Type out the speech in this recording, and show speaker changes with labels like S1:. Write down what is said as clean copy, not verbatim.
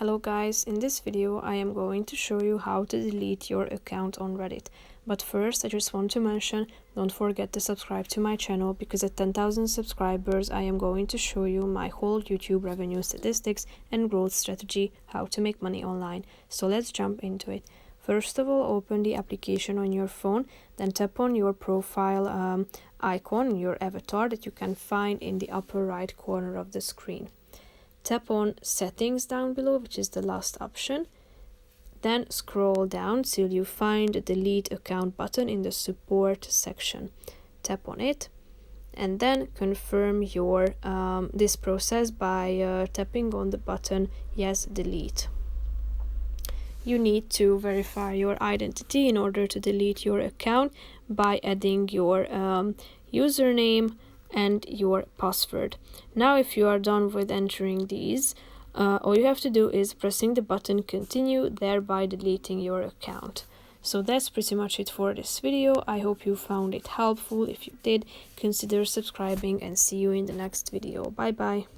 S1: Hello guys, in this video I am going to show you how to delete your account on Reddit. But first I just want to mention, don't forget to subscribe to my channel because at 10,000 subscribers I am going to show you my whole YouTube revenue statistics and growth strategy, how to make money online. So let's jump into it. First of all, open the application on your phone, then tap on your profile icon, your avatar that you can find in the upper right corner of the screen. Tap on settings down below, which is the last option. Then scroll down till you find the delete account button in the support section. Tap on it and then confirm your this process by tapping on the button yes delete. You need to verify your identity in order to delete your account by adding your username and your password. Now if you are done with entering these, all you have to do is pressing the button continue, thereby deleting your account. So that's pretty much it for this video. I hope you found it helpful. If you did, consider subscribing and see you in the next video. Bye bye.